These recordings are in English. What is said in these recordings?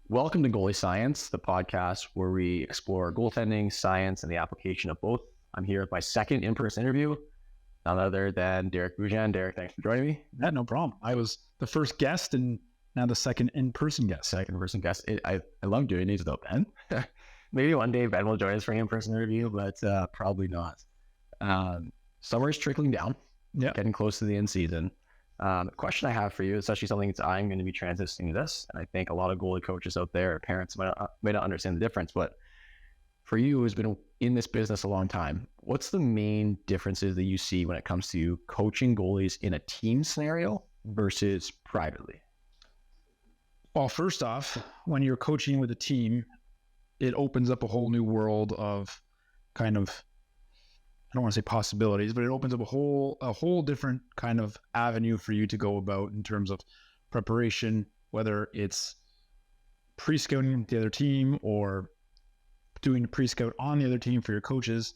Welcome to Goalie Science, the podcast where we explore goaltending, science, and the application of both. I'm here with my second in-person interview, none other than Derek Bujan. Derek, thanks for joining me. Yeah, no problem. I was the first guest and now the second in-person guest. Second-person guest. I love doing these without Ben. Maybe one day Ben will join us for an in-person interview, but probably not. Summer's trickling down, getting close to the end season. The question I have for you is actually something that I'm going to be transitioning to this, and I think a lot of goalie coaches out there, parents may not understand the difference, but for you who's been in this business a long time, what's the main differences that you see when it comes to coaching goalies in a team scenario versus privately? Well, first off, when you're coaching with a team, it opens up a whole new world of kind of, I don't want to say possibilities, but it opens up a whole different kind of avenue for you to go about in terms of preparation, whether it's pre-scouting the other team or doing a pre-scout on the other team for your coaches,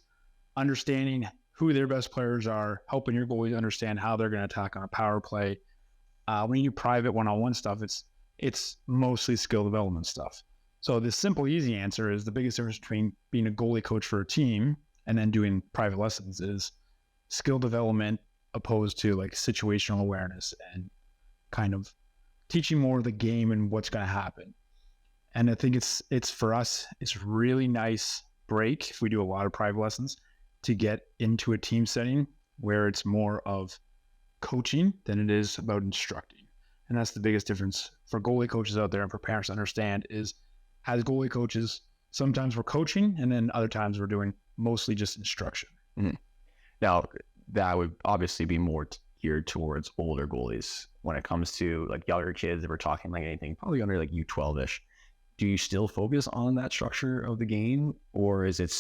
understanding who their best players are, helping your goalies understand how they're going to attack on a power play. When you do private one-on-one stuff, it's mostly skill development stuff. So the simple, easy answer is the biggest difference between being a goalie coach for a team and then doing private lessons is skill development opposed to like situational awareness and kind of teaching more of the game and what's going to happen. And I think it's for us, it's really nice break if we do a lot of private lessons to get into a team setting where it's more of coaching than it is about instructing. And that's the biggest difference for goalie coaches out there and for parents to understand is as goalie coaches, sometimes we're coaching and then other times we're doing mostly just instruction. Mm-hmm. Now, that would obviously be more geared towards older goalies. When it comes to like younger kids, if we're talking like anything, probably under like U12-ish, do you still focus on that structure of the game, or is it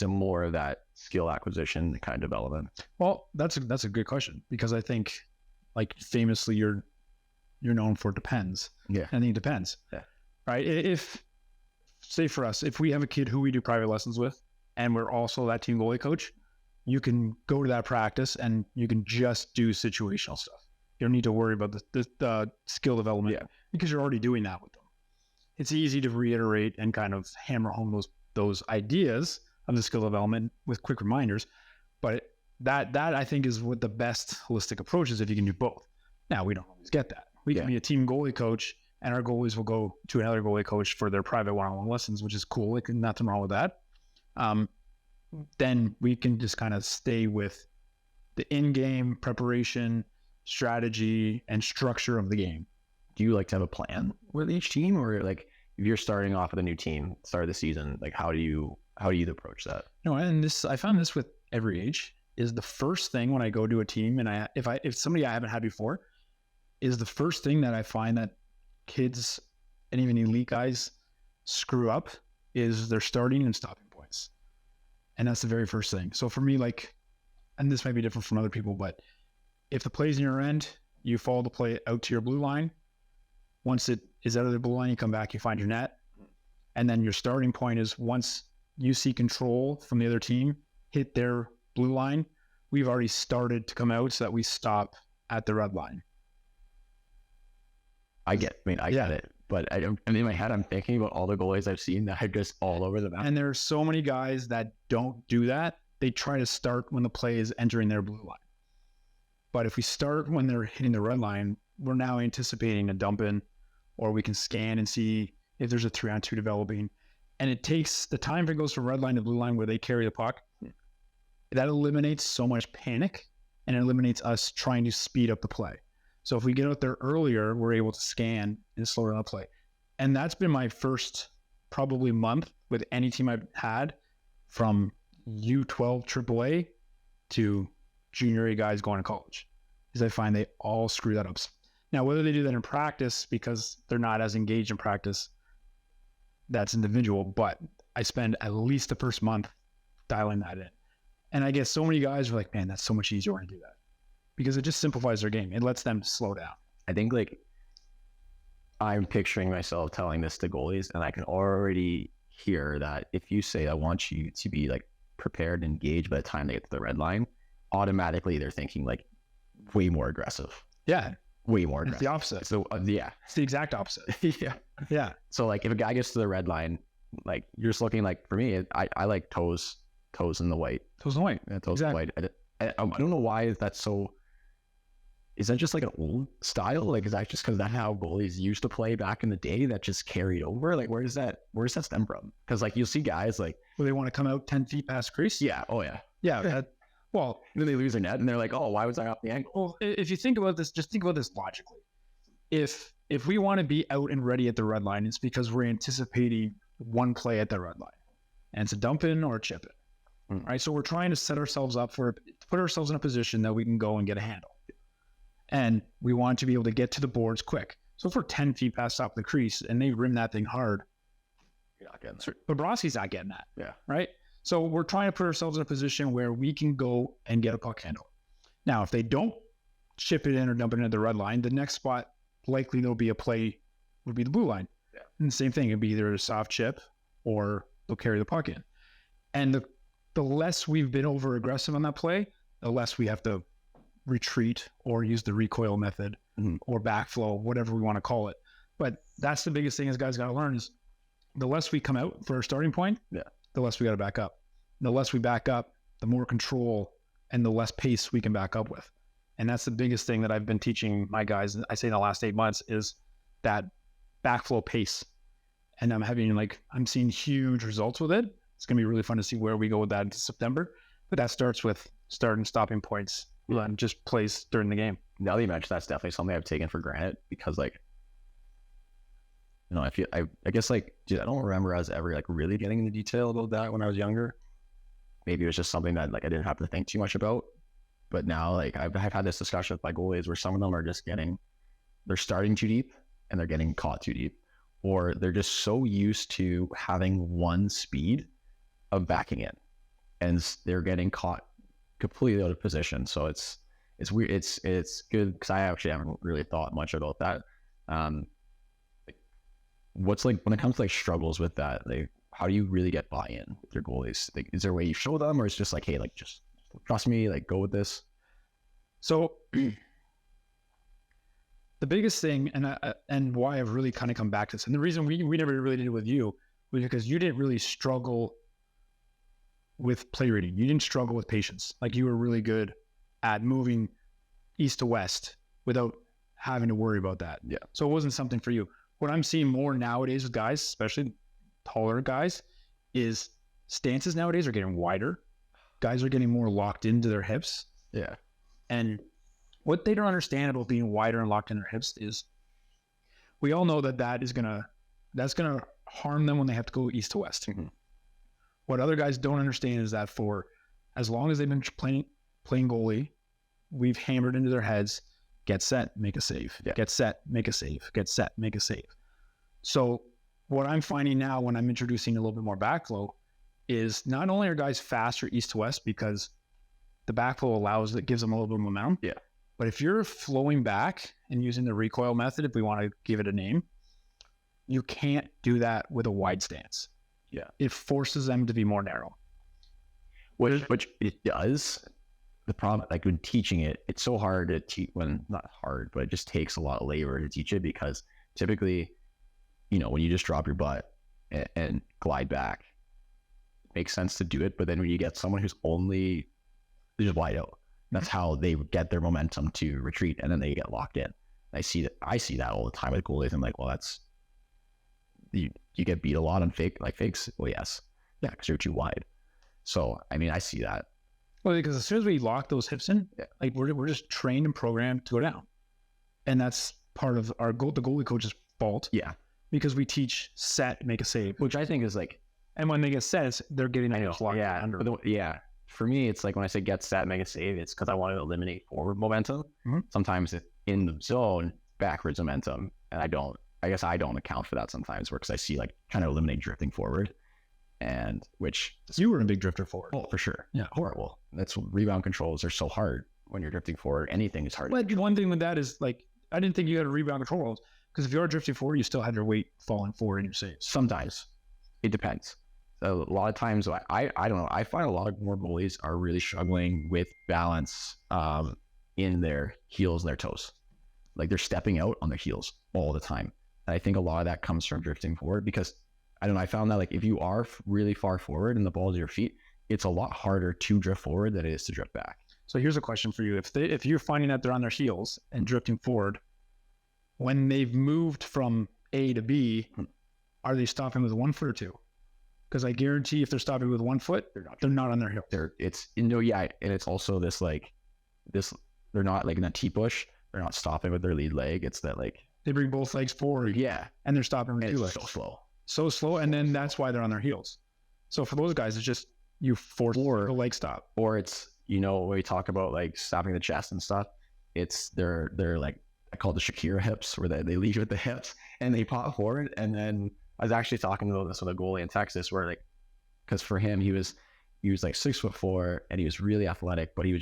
more of that skill acquisition kind of development? Well, that's a good question because I think like famously you're known for depends. Yeah. I think it depends. Yeah. Right. If say for us, if we have a kid who we do private lessons with and we're also that team goalie coach, you can go to that practice and you can just do situational stuff. You don't need to worry about the skill development because you're already doing that with them. It's easy to reiterate and kind of hammer home those ideas of the skill development with quick reminders. But that I think is what the best holistic approach is if you can do both. Now, we don't always get that. We can be a team goalie coach and our goalies will go to another goalie coach for their private one-on-one lessons, which is cool. Like, nothing wrong with that. Then we can just kind of stay with the in-game preparation, strategy, and structure of the game. Do you like to have a plan with each team, or like if you're starting off with a new team, start of the season, like how do you approach that? No, and I found this with every age is the first thing when I go to a team, and if somebody I haven't had before, is the first thing that I find that kids and even elite guys screw up is their starting and stopping points. And that's the very first thing. So for me, like, and this might be different from other people, but if the play's in your end, you follow the play out to your blue line. Once it is out of the blue line, you come back, you find your net. And then your starting point is once you see control from the other team, hit their blue line, we've already started to come out so that we stop at the red line. I get it, but in my head, I'm thinking about all the goalies I've seen that are just all over the map. And there are so many guys that don't do that. They try to start when the play is entering their blue line. But if we start when they're hitting the red line, we're now anticipating a dump in, or we can scan and see if there's a 3-on-2 developing. And it takes the time if it goes from red line to blue line where they carry the puck. That eliminates so much panic and it eliminates us trying to speed up the play. So if we get out there earlier, we're able to scan and slow down the play. And that's been my first probably month with any team I've had from U12 AAA to junior A guys going to college, is I find they all screw that up. Now, whether they do that in practice because they're not as engaged in practice, that's individual, but I spend at least the first month dialing that in. And I get so many guys are like, man, that's so much easier when I do that. Because it just simplifies their game. It lets them slow down. I think like I'm picturing myself telling this to goalies, and I can already hear that if you say, I want you to be like prepared and engaged by the time they get to the red line, automatically they're thinking like way more aggressive. Yeah. way more It's aggressive. the opposite. So yeah, It's the exact opposite. yeah. Yeah. So like if a guy gets to the red line, like you're just looking like for me, I like toes in the white. Toes and white. Yeah, toes Exactly. in the white. I don't know why that's so. Is that just like an old style? Like is that just because that's how goalies used to play back in the day that just carried over? Like where does that stem from? Because like you'll see guys like Where they want to come out 10 feet past crease. yeah, oh yeah. Yeah. Well, Then they lose their net and they're like, oh, why was I off the angle? well, if you think about this, just think about this logically. If we want to be out and ready at the red line, it's because we're anticipating one play at the red line, and it's a dump in or a chip in. Right? So we're trying to set ourselves up to put ourselves in a position that we can go and get a handle. And we want to be able to get to the boards quick. So if we're 10 feet past top of the crease and they rim that thing hard, You're not getting there. Bobrovsky's not getting that. Yeah. Right? So we're trying to put ourselves in a position where we can go and get a puck handle. Now, if they don't chip it in or dump it in at the red line, the next spot likely there'll be a play would be the blue line. Yeah. And the same thing, it'd be either a soft chip or they'll carry the puck in. And the less we've been over aggressive on that play, the less we have to retreat or use the recoil method or backflow, whatever we want to call it. But that's the biggest thing is guys got to learn is the less we come out for a starting point, the less we got to back up. The less we back up, the more control and the less pace we can back up with. And that's the biggest thing that I've been teaching my guys, I say in the last 8 months, is that backflow pace. And I'm seeing huge results with it. It's going to be really fun to see where we go with that into September. But that starts with start and stopping points and just plays during the game. Now that you mentioned, that's definitely something I've taken for granted because like, you know, I guess like, dude, I don't remember us ever like really getting into detail about that when I was younger. Maybe it was just something that like I didn't have to think too much about. But now like I've had this discussion with my goalies where some of them are just they're starting too deep and they're getting caught too deep, or they're just so used to having one speed of backing in and they're getting caught completely out of position. So it's weird. It's good because I actually haven't really thought much about that. What's like when it comes to like struggles with that, like how do you really get buy-in with your goalies? Like, is there a way you show them, or it's just like, hey, like just trust me, like go with this? So the biggest thing, and why I've really kind of come back to this, and the reason we never really did it with you was because you didn't really struggle with play reading. You didn't struggle with patience. Like you were really good at moving east to west without having to worry about that. Yeah. So it wasn't something for you. What I'm seeing more nowadays with guys, especially taller guys, is stances nowadays are getting wider. Guys are getting more locked into their hips. Yeah. And what they don't understand about being wider and locked in their hips is we all know that's gonna harm them when they have to go east to west. Mm-hmm. What other guys don't understand is that for as long as they've been playing goalie, we've hammered into their heads, get set, make a save. Yeah. Get set, make a save. Get set, make a save. So what I'm finding now when I'm introducing a little bit more backflow is not only are guys faster east to west because the backflow gives them a little bit of momentum. Yeah. But if you're flowing back and using the recoil method, if we want to give it a name, you can't do that with a wide stance. Yeah. It forces them to be more narrow. Which it does. The problem, like when teaching it, it's so hard to teach when not hard, but it just takes a lot of labor to teach it because typically, you know, when you just drop your butt and glide back, it makes sense to do it. But then when you get someone who's they're just wide out, that's how they get their momentum to retreat and then they get locked in. I see that all the time with goalies. I'm like, well, that's you get beat a lot on fakes. Well, yes. Yeah, because you're too wide. So, I mean, I see that. Well, because as soon as we lock those hips in, like we're just trained and programmed to go down. And that's part of the goalie coach's fault. Yeah. Because we teach set, make a save. Which I think is like, and when they get set, they're getting locked under. Yeah. For me, it's like when I say get set, make a save, it's because I want to eliminate forward momentum. Mm-hmm. Sometimes it's in the zone, backwards momentum. And I guess I don't account for that sometimes because I see like trying to eliminate drifting forward. And which you were a big drifter forward. Oh, for sure. Yeah. Horrible. That's rebound controls are so hard when you're drifting forward. Anything is hard. But one thing with that is like, I didn't think you had a rebound controls because if you are drifting forward, you still had your weight falling forward in your saves. Sometimes it depends. So a lot of times I don't know. I find a lot of more goalies are really struggling with balance in their heels and their toes. like they're stepping out on their heels all the time. And I think a lot of that comes from drifting forward because I don't know. I found that like if you are really far forward and the ball's at your feet, it's a lot harder to drift forward than it is to drift back. So here's a question for you. If you're finding that they're on their heels and drifting forward, when they've moved from A to B, are they stopping with 1 foot or 2? Because I guarantee if they're stopping with 1 foot, they're not on their heel. And it's also this they're not like in a T-push. They're not stopping with their lead leg. It's that like they bring both legs forward. Yeah. And they're stopping with 2 legs. So slow. And then that's why they're on their heels. So for those guys, it's just you force the leg stop. Or it's, when we talk about like stopping the chest and stuff, it's they're like, I call it the Shakira hips, where they lead with the hips and they pop forward. And then I was actually talking about this with a goalie in Texas where like, because for him, he was like 6'4" and he was really athletic, but he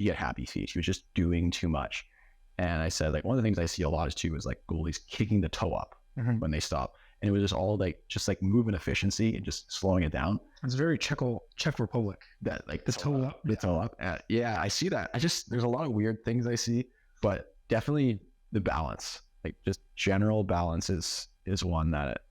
had happy feet. He was just doing too much. And I said, like, one of the things I see a lot is too is like goalies kicking the toe up when they stop. And it was just all like movement efficiency and just slowing it down. It's very Czech Republic. That like the toe up. The toe up. Yeah, I see that. There's a lot of weird things I see, but definitely the balance, like just general balance is one that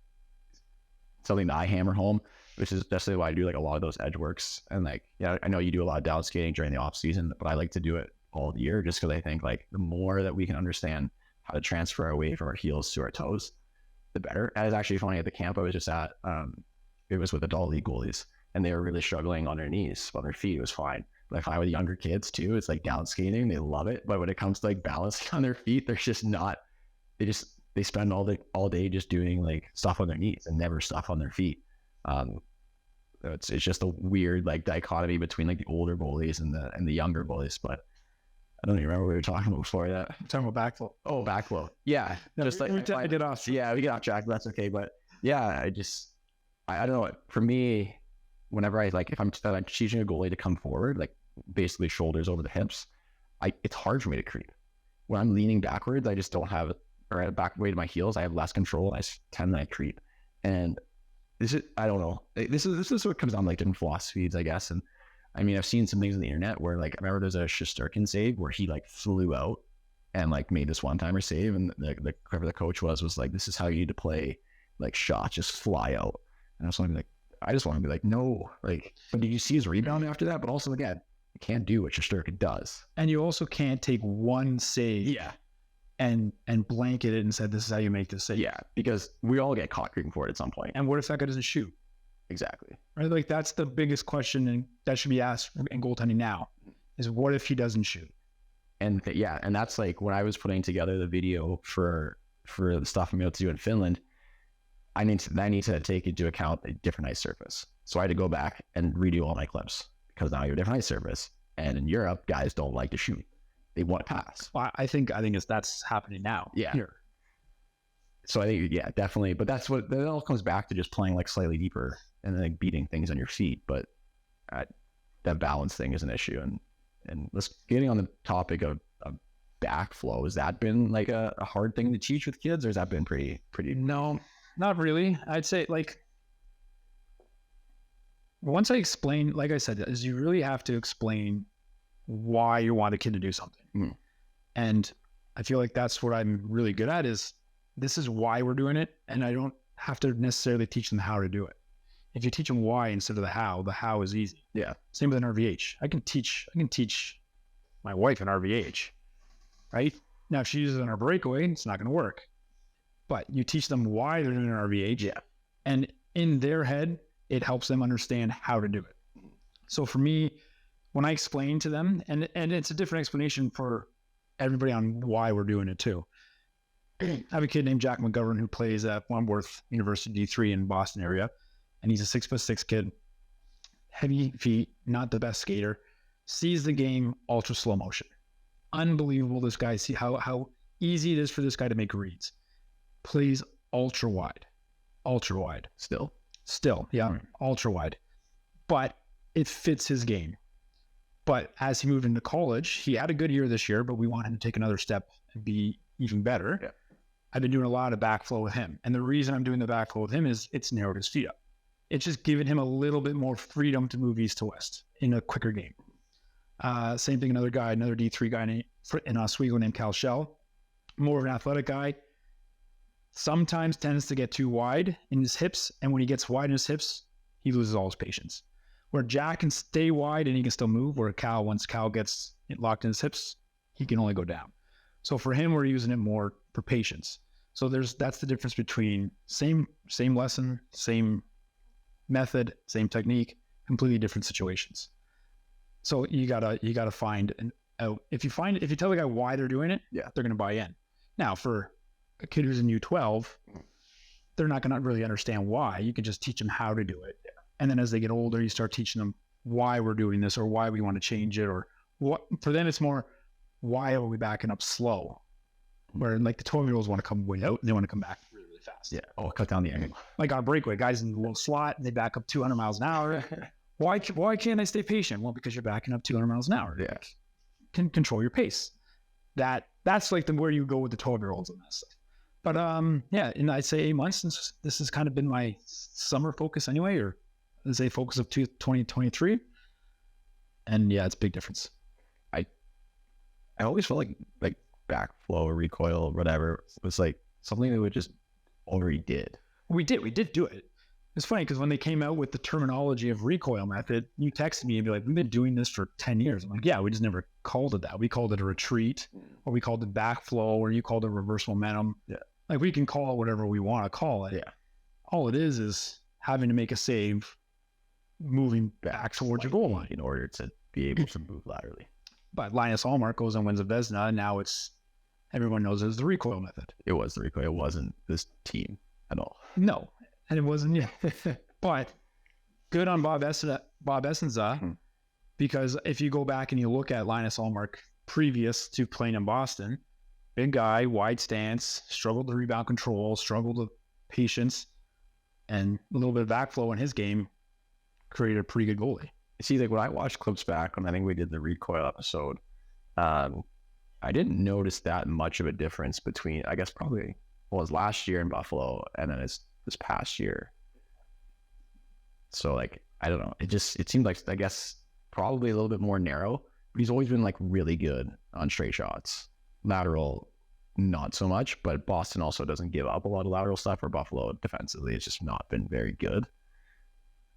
something that I hammer home, which is definitely why I do like a lot of those edge works. And like, yeah, I know you do a lot of down skating during the off season, but I like to do it all year just because I think like the more that we can understand how to transfer our weight from our heels to our toes, the better. And it's actually funny at the camp I was just at, it was with adult league goalies and they were really struggling on their knees. On their feet, it was fine. But I find with younger kids too, it's like down skating, they love it. But when it comes to like balancing on their feet, they're just not, they spend all day just doing like stuff on their knees and never stuff on their feet. It's just a weird like dichotomy between like the older goalies and the younger goalies. But I don't even remember what we were talking about before that. We're talking about backflow. Oh, backflow. Yeah. No, just like we get off. Yeah, we get off track. That's okay. But yeah, I don't know. For me, whenever if I'm teaching a goalie to come forward, like basically shoulders over the hips, it's hard for me to creep. When I'm leaning backwards, I just don't have or at back weight of my heels, I have less control. I tend to creep. And I don't know. This is what comes down to like different philosophies, I guess. And I mean, I've seen some things on the internet where like, I remember there's a Shesterkin save where he like flew out and like made this one-timer save. And whoever the coach was like, this is how you need to play like shots, just fly out. And I just want to be like, no, like, but did you see his rebound after that? But also again, you can't do what Shesterkin does. And you also can't take one save. Yeah. And blanket it and said, this is how you make this save. Yeah, because we all get caught creeping forward at some point. And what if that guy doesn't shoot? Exactly. Right? Like that's the biggest question and that should be asked in goaltending now is what if he doesn't shoot? And and that's like when I was putting together the video for the stuff I'm able to do in Finland, I need to take into account a different ice surface. So I had to go back and redo all my clips because now you have a different ice surface. And in Europe, guys don't like to shoot. They want to pass. Well, I think that's happening now. Yeah. Here. So I think, yeah, definitely. But that all comes back to just playing like slightly deeper and then like beating things on your feet. But that balance thing is an issue. And let's getting on the topic of backflow. Has that been like a hard thing to teach with kids, or has that been pretty? No, not really. I'd say like once I explain, like I said, is you really have to explain why you want a kid to do something. And I feel like that's what I'm really good at is this is why we're doing it. And I don't have to necessarily teach them how to do it. If you teach them why instead of the how is easy. Yeah. Same with an RVH. I can teach my wife an RVH, right? Now if she uses it on her breakaway, it's not going to work, but you teach them why they're doing an RVH. Yeah. And in their head, it helps them understand how to do it. So for me, when I explain to them, and it's a different explanation for everybody on why we're doing it too. I have a kid named Jack McGovern who plays at Wentworth University D3 in Boston area, and he's a 6'6" kid, heavy feet, not the best skater, sees the game ultra slow motion. Unbelievable. This guy, see how easy it is for this guy to make reads. Plays ultra wide. Still, yeah, ultra wide. But it fits his game. But as he moved into college, he had a good year this year, but we want him to take another step and be even better. Yeah. I've been doing a lot of backflow with him. And the reason I'm doing the backflow with him is it's narrowed his feet up. It's just given him a little bit more freedom to move east to west in a quicker game. Same thing, another D3 guy in Oswego named Cal Shell. more of an athletic guy, sometimes tends to get too wide in his hips. And when he gets wide in his hips, he loses all his patience. Where Jack can stay wide and he can still move, where Cal, once Cal gets locked in his hips, he can only go down. So for him, we're using it more for patience. So that's the difference between same lesson, same method, same technique, completely different situations. So you gotta find if you tell the guy why they're doing it, they're gonna buy in. Now for a kid who's in U12, they're not gonna really understand why. You can just teach them how to do it. And then as they get older, you start teaching them why we're doing this or why we want to change it, or what. For them, it's more, why are we backing up slow? Where like the 12-year-olds want to come way out and they want to come back really, really fast. Yeah. Oh, cut down the angle. Like on breakaway, guys in the little slot, and they back up 200 miles an hour. Why can't I stay patient? Well, because you're backing up 200 miles an hour. Yeah. Can control your pace. That's like where you go with the 12-year-olds on this. But and I'd say 8 months since this has kind of been my summer focus anyway, or let's say focus of 2023. And yeah, it's a big difference. I always felt like backflow or recoil or whatever was like something that we just already did. We did do it. It's funny because when they came out with the terminology of recoil method, you texted me and be like, we've been doing this for 10 years. I'm like, yeah, we just never called it that. We called it a retreat, or we called it backflow, or you called it reverse momentum. Yeah. Like we can call it whatever we want to call it. Yeah. All it is having to make a save moving back towards your goal line in order to be able to move laterally. But Linus Allmark goes and wins a Vezina, and now everyone knows it's the recoil method. It was the recoil. It wasn't this team at all. No, and it wasn't. Yeah, but good on Bob Essenza, because if you go back and you look at Linus Allmark previous to playing in Boston, big guy, wide stance, struggled to rebound control, struggled with patience, and a little bit of backflow in his game created a pretty good goalie. See, like when I watched clips back when I think we did the recoil episode, I didn't notice that much of a difference between, I guess probably was last year in Buffalo and then it's this past year. So like, I don't know. It seemed like, I guess probably a little bit more narrow, but he's always been like really good on straight shots. Lateral, not so much, but Boston also doesn't give up a lot of lateral stuff, or Buffalo defensively, it's just not been very good.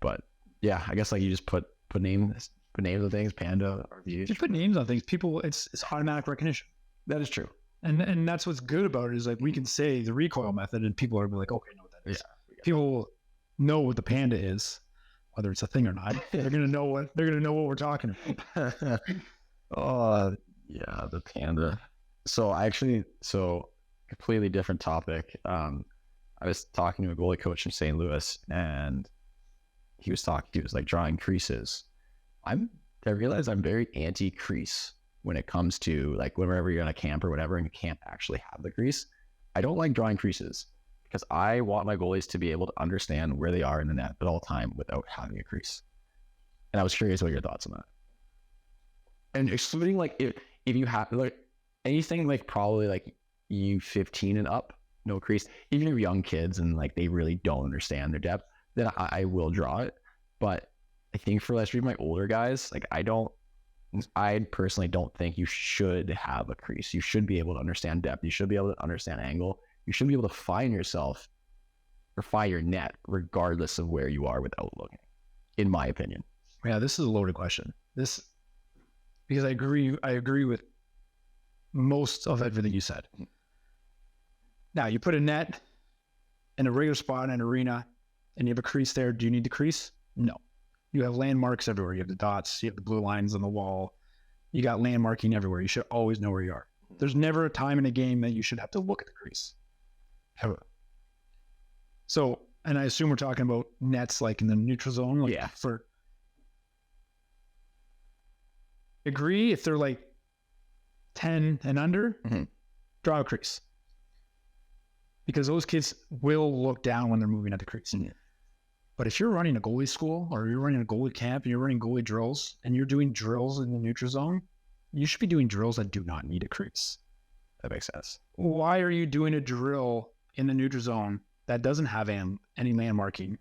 But yeah, I guess like you just put names of things, Panda, RV. If you put names on things, people, it's automatic recognition. That is true. And that's what's good about it, is like we can say the recoil method and people are like, okay, I know what that is. Yeah, people know what the Panda is, whether it's a thing or not. They're gonna know what we're talking about. Oh yeah, the Panda. So completely different topic. I was talking to a goalie coach in St. Louis, and he was like drawing creases. I realized I'm very anti-crease when it comes to like whenever you're on a camp or whatever and you can't actually have the crease. I don't like drawing creases because I want my goalies to be able to understand where they are in the net at all time without having a crease. And I was curious what your thoughts on that. And excluding like if you have like anything like probably like U15 and up, no crease. Even if you're young kids and like they really don't understand their depth, then I will draw it. But I think for like my older guys, like I personally don't think you should have a crease. You should be able to understand depth. You should be able to understand angle. You should be able to find yourself or find your net regardless of where you are without looking, in my opinion. Yeah, this is a loaded question. Because I agree with most of everything you said. Now, you put a net in a regular spot in an arena and you have a crease there. Do you need the crease? No. You have landmarks everywhere. You have the dots, you have the blue lines on the wall. You got landmarking everywhere. You should always know where you are. There's never a time in a game that you should have to look at the crease. Ever. So, and I assume we're talking about nets like in the neutral zone. Like yeah. Agree if they're like 10 and under, draw a crease. Because those kids will look down when they're moving at the crease. Mm-hmm. But if you're running a goalie school or you're running a goalie camp and you're running goalie drills and you're doing drills in the neutral zone, you should be doing drills that do not need a crease. That makes sense. Why are you doing a drill in the neutral zone that doesn't have any landmarking?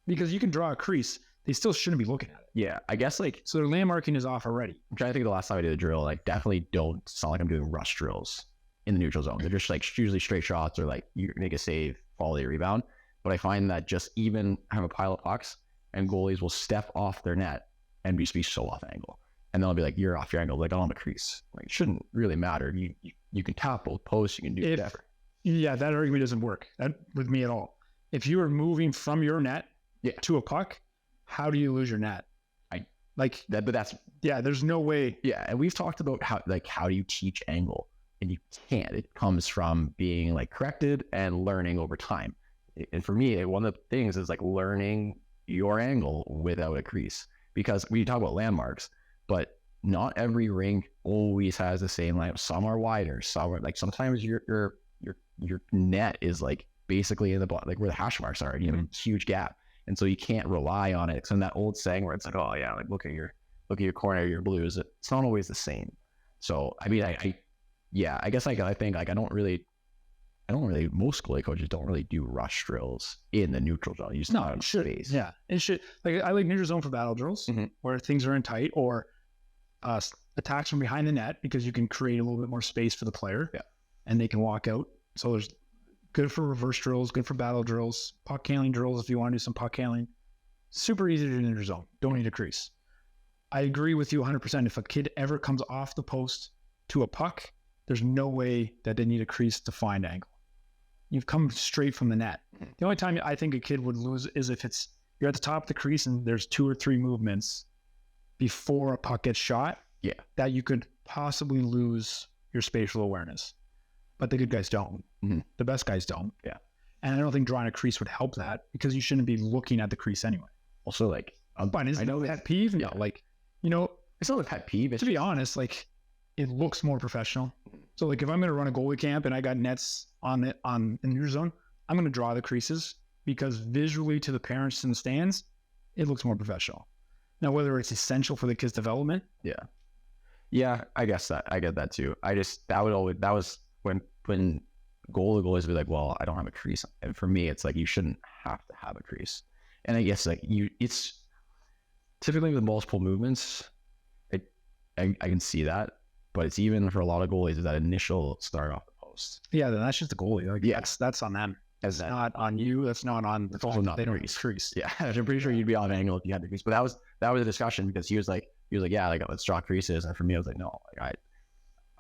Because you can draw a crease. They still shouldn't be looking at it. Yeah, I guess like... So their landmarking is off already. I'm trying to think of the last time I did a drill. Like definitely don't sound like I'm doing rush drills in the neutral zone. They're just like usually straight shots or like you make a save, follow a rebound. But I find that just even have a pile of pucks and goalies will step off their net and just be so off angle. And then I'll be like, you're off your angle. Like, I don't have a crease. Like, it shouldn't really matter. You can tap both posts. You can do whatever. Yeah, that argument doesn't work with me at all. If you are moving from your net to a puck, how do you lose your net? There's no way. Yeah, and we've talked about how do you teach angle, and you can't. It comes from being like corrected and learning over time. And for me, one of the things is like learning your angle without a crease, because we talk about landmarks, but not every rink always has the same line. Some are wider. Some are like sometimes your net is like basically in the bottom, like where the hash marks are. You have a huge gap. And so you can't rely on it. So in that old saying where it's like, oh yeah, like look at your corner of your blues. It's not always the same. So I mean, I guess I think like I don't really. Most goalie coaches don't really do rush drills in the neutral zone. You just not space. Yeah, it should. Like I like neutral zone for battle drills where things are in tight, or attacks from behind the net, because you can create a little bit more space for the player. Yeah, and they can walk out. So there's good for reverse drills, good for battle drills, puck handling drills if you want to do some puck handling. Super easy to do in neutral zone. Don't need a crease. I agree with you 100%. If a kid ever comes off the post to a puck, there's no way that they need a crease to find angle. You've come straight from the net. The only time I think a kid would lose is if you're at the top of the crease and there's 2 or 3 movements before a puck gets shot. Yeah, that you could possibly lose your spatial awareness. But the good guys don't. The best guys don't. Yeah. And I don't think drawing a crease would help that, because you shouldn't be looking at the crease anyway. Also, like, I know pet peeve. Yeah. No, like, it's not a pet peeve. To be honest, like, it looks more professional. So like if I'm going to run a goalie camp and I got nets in your zone, I'm going to draw the creases, because visually to the parents in the stands, it looks more professional. Now, whether it's essential for the kid's development. Yeah, I guess I get that too. That was when goalies would be like, well, I don't have a crease. And for me, it's like, you shouldn't have to have a crease. And I guess like it's typically with multiple movements, I can see that. But it's even for a lot of goalies is that initial start off the post. Yeah, then that's just the goalie. Like, that's on them. That's not on you. That's not on the also not they the don't crease. Yeah, I'm pretty sure you'd be off angle if you had the crease. But that was a discussion, because he was like, yeah, like, let's draw creases. And for me, I was like, no, like,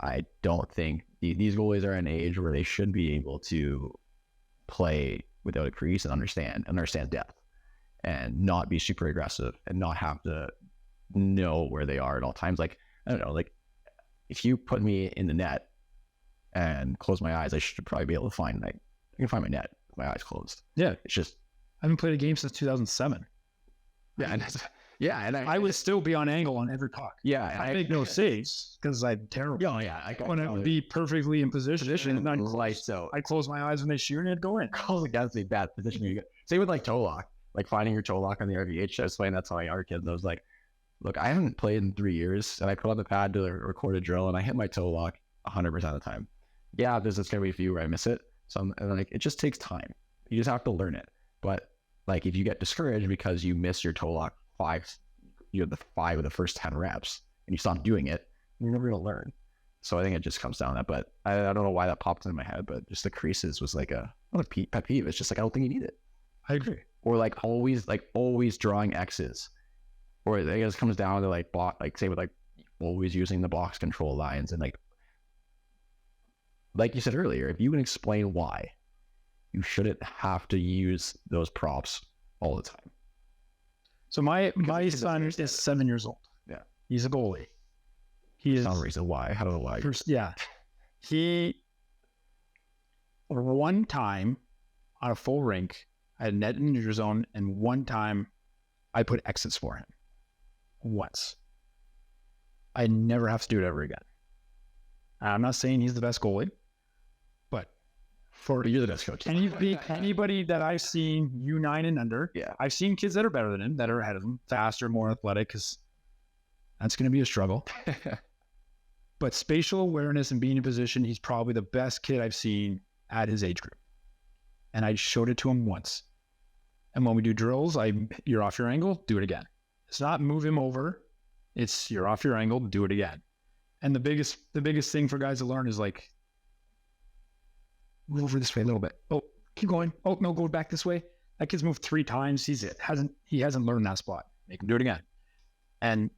I don't think these goalies are at an age where they should be able to play without a crease and understand depth, and not be super aggressive and not have to know where they are at all times. Like, I don't know, like, if you put me in the net and close my eyes, I should probably be able to find, like, I can find my net with my eyes closed. Yeah. It's just, I haven't played a game since 2007. Yeah. And I would still be on angle on every puck. Yeah. I make no saves because I'm terrible. Oh yeah. I want to be perfectly in position. And lights out. I close my eyes when they shoot and it'd go in. Calls against a bad position. Same with like toe lock, like finding your toe lock on the RVH. I was playing that to my art kids. I was like, look, I haven't played in 3 years, and I put on the pad to record a drill, and I hit my toe lock 100% of the time. Yeah, there's going to be a few where I miss it. And like, it just takes time. You just have to learn it. But like, if you get discouraged because you miss your toe lock 5 of the first 10 reps, and you stop doing it, you're never going to learn. So I think it just comes down to that. But I don't know why that popped into my head, but just the creases was like not a pet peeve. It's just like, I don't think you need it. I agree. Or like always drawing X's. Or I guess it comes down to like say with like always using the box control lines, and like you said earlier, if you can explain why, you shouldn't have to use those props all the time. So my son is 7 years old. Yeah, he's a goalie. He is some reason why. I don't know why. He one time on a full rink, I had net in the neutral zone, and one time I put exits for him. Once. I never have to do it ever again. I'm not saying he's the best goalie, but you're the best coach. Anybody that I've seen U9 and under, yeah, I've seen kids that are better than him, that are ahead of him, faster, more athletic, because that's going to be a struggle. But spatial awareness and being in position, he's probably the best kid I've seen at his age group. And I showed it to him once. And when we do drills, you're off your angle, do it again. It's not move him over. It's you're off your angle, do it again. And the biggest thing for guys to learn is like, move over this way a little bit. Oh, keep going. Oh, no, go back this way. That kid's moved 3 times. He hasn't learned that spot. Make him do it again. And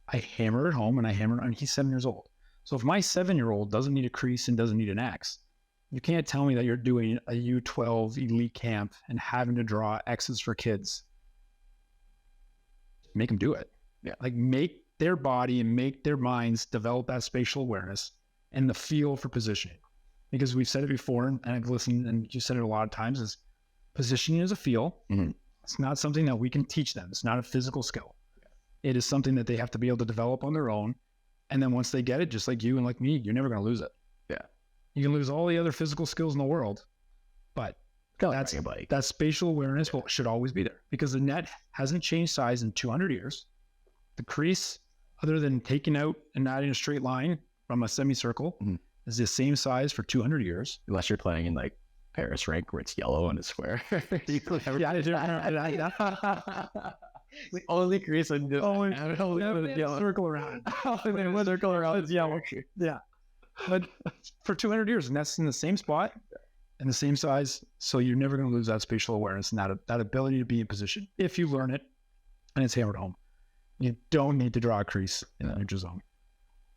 I hammer it home, and he's 7 years old. So if my 7-year-old doesn't need a crease and doesn't need an axe, you can't tell me that you're doing a U12 elite camp and having to draw X's for kids. Make them do it. Yeah. Like, make their body and make their minds develop that spatial awareness and the feel for positioning. Because we've said it before, and I've listened, and you said it a lot of times, is positioning is a feel. Mm-hmm. It's not something that we can teach them. It's not a physical skill. It is something that they have to be able to develop on their own. And then once they get it, just like you and like me, you're never going to lose it. Yeah. You can lose all the other physical skills in the world, but that spatial awareness should always be there, because the net hasn't changed size in 200 years. The crease, other than taking out and adding a straight line from a semicircle, is the same size for 200 years. Unless you're playing in like Paris rank where it's yellow and it's square. The only crease and just circle around. Circle around is yellow. Yeah. But for 200 years, and that's in the same spot and the same size. So you're never going to lose that spatial awareness and that ability to be in position if you learn it and it's hammered home. You don't need to draw a crease in the neutral zone.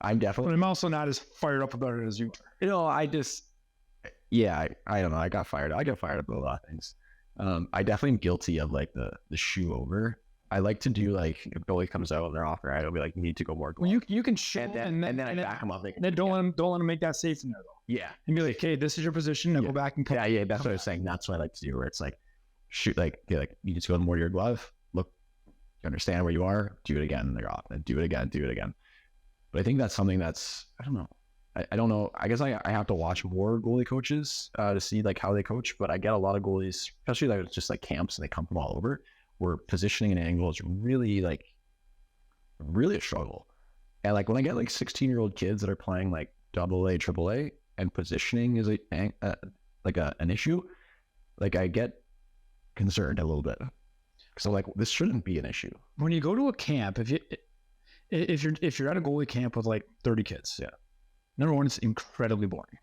I'm also not as fired up about it as you are. You know, I don't know. I got fired up about a lot of things. I definitely am guilty of like the shoe over. I like to do like, if goalie comes out and they're off right, I'll be like, you need to go more. Well, you can show and then I back them up. Then don't let them make that safe in there though. Yeah. And be like, okay, this is your position. Now go back and come. Yeah. That's what I was saying. That's what I like to do, where it's like, shoot, like you just go more to your glove. Look, you understand where you are. Do it again. And they're off. And do it again. But I think that's something that's, I don't know. I don't know. I guess I have to watch more goalie coaches to see like how they coach. But I get a lot of goalies, especially like it's just like camps and they come from all over, where positioning and angle is really a struggle. And like when I get like 16-year-old kids that are playing like AA, AAA, and positioning is an issue, like I get concerned a little bit. So like this shouldn't be an issue. When you go to a camp, if you're at a goalie camp with like 30 kids, number one, it's incredibly boring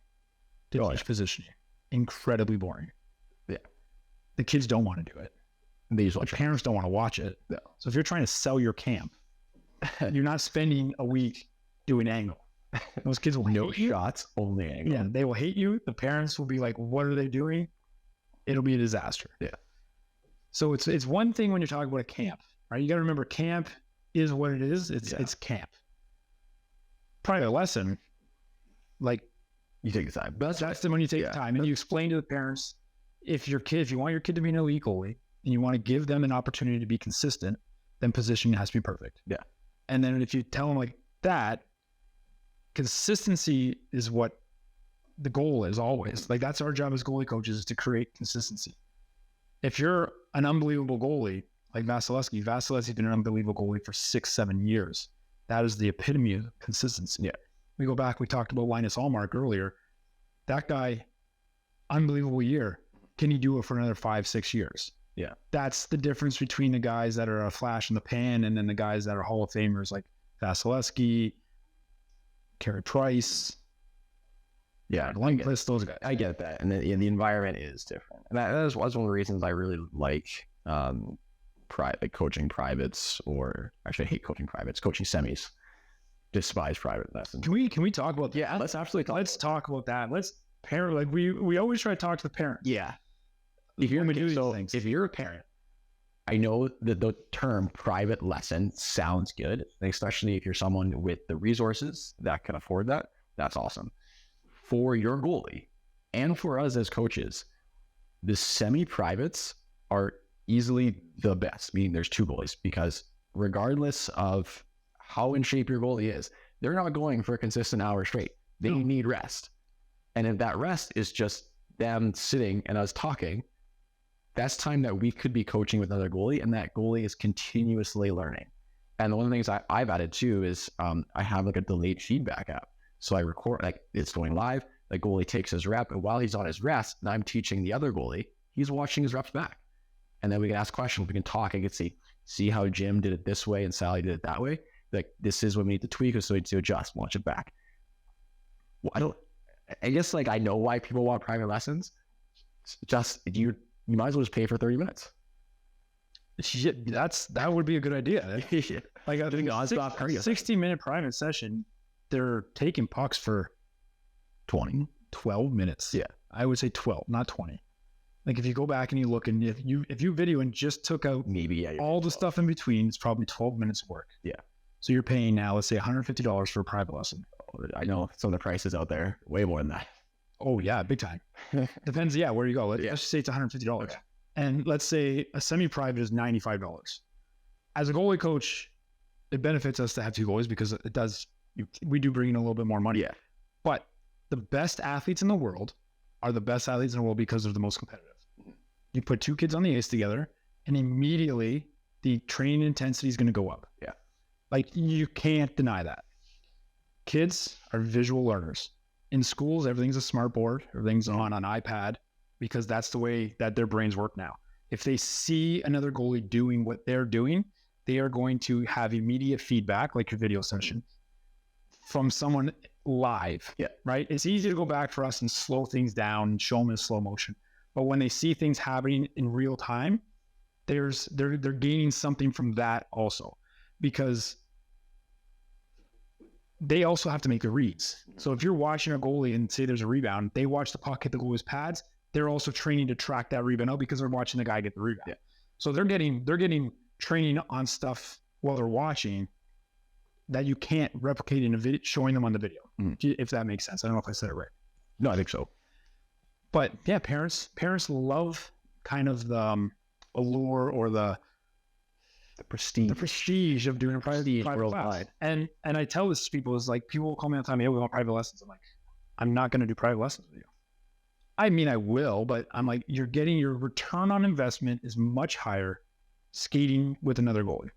to teach positioning. Incredibly boring. Yeah, the kids don't want to do it. The parents don't want to watch it. No. So if you're trying to sell your camp, you're not spending a week doing angle. Those kids will no shots, only angle. Yeah, they will hate you. The parents will be like, "What are they doing?" It'll be a disaster. Yeah. So it's one thing when you're talking about a camp, right? You got to remember, camp is what it is. It's camp. Probably a lesson, like you take the time. That's the when you take the time and you explain to the parents, if you want your kid to be an elite goalie, and you want to give them an opportunity to be consistent, then positioning has to be perfect. Yeah. And then if you tell them like that, consistency is what the goal is always. Like that's our job as goalie coaches, is to create consistency. If you're an unbelievable goalie, like Vasilevsky's been an unbelievable goalie for 6-7 years. That is the epitome of consistency. Yeah. We go back, we talked about Linus Allmark earlier. That guy, unbelievable year. Can he do it for another 5-6 years? Yeah. That's the difference between the guys that are a flash in the pan and then the guys that are Hall of Famers like Vasilevsky, Carey Price. Yeah. Lundqvist, those guys. I get that. And the environment is different. And that was one of the reasons I really like coaching privates, or actually I hate coaching privates, coaching semis. Despise private lessons. Can we talk about that? Yeah, let's absolutely talk about that. Let's parent, like we always try to talk to the parents. Yeah. If you're a parent, I know that the term private lesson sounds good, especially if you're someone with the resources that can afford that. That's awesome. For your goalie and for us as coaches, the semi-privates are easily the best, meaning there's 2 goalies, because regardless of how in shape your goalie is, they're not going for a consistent hour straight. They need rest. And if that rest is just them sitting and us talking, that's time that we could be coaching with another goalie, and that goalie is continuously learning. And one of the things I've added too is I have like a delayed feedback app. So I record, like it's going live, the goalie takes his rep, and while he's on his rest, and I'm teaching the other goalie, he's watching his reps back. And then we can ask questions, we can talk, I can see how Jim did it this way and Sally did it that way. Like, this is what we need to tweak, or so we need to adjust, watch it back. Well, I guess like I know why people want private lessons. Just you might as well just pay for 30 minutes. Shit, that would be a good idea. Like I think 60-minute private session, they're taking pucks for 12 minutes. Yeah. I would say 12, not 20. Like if you go back and you look and if you video and just took out maybe all the stuff in between, it's probably 12 minutes of work. Yeah. So you're paying now, let's say $150 for a private lesson. I know some of the prices out there, way more than that. Oh yeah, big time. Depends, where you go. Let's just say it's $150. Okay. And let's say a semi-private is $95. As a goalie coach, it benefits us to have two goalies because we do bring in a little bit more money. Yeah. But the best athletes in the world are the best athletes in the world because they're the most competitive. You put two kids on the ice together and immediately the training intensity is going to go up. Yeah. Like you can't deny that. Kids are visual learners. In schools, everything's a smart board. Everything's on an iPad because that's the way that their brains work now. If they see another goalie doing what they're doing, they are going to have immediate feedback, like your video session, from someone live. Yeah. Right? It's easy to go back for us and slow things down and show them in slow motion. But when they see things happening in real time, they're gaining something from that also, because they also have to make the reads. So if you're watching a goalie and say there's a rebound, they watch the puck hit the goalie's pads. They're also training to track that rebound out because they're watching the guy get the rebound. Yeah. So they're getting training on stuff while they're watching that you can't replicate in a video, showing them on the video. If that makes sense. I don't know if I said it right. No, I think so. But yeah, parents love kind of the allure or the prestige of doing a private class. And I tell this to people is like, people will call me all the time, we want private lessons. I'm like, I'm not going to do private lessons with you. I mean, I will, but I'm like, you're getting your return on investment is much higher skating with another goalie.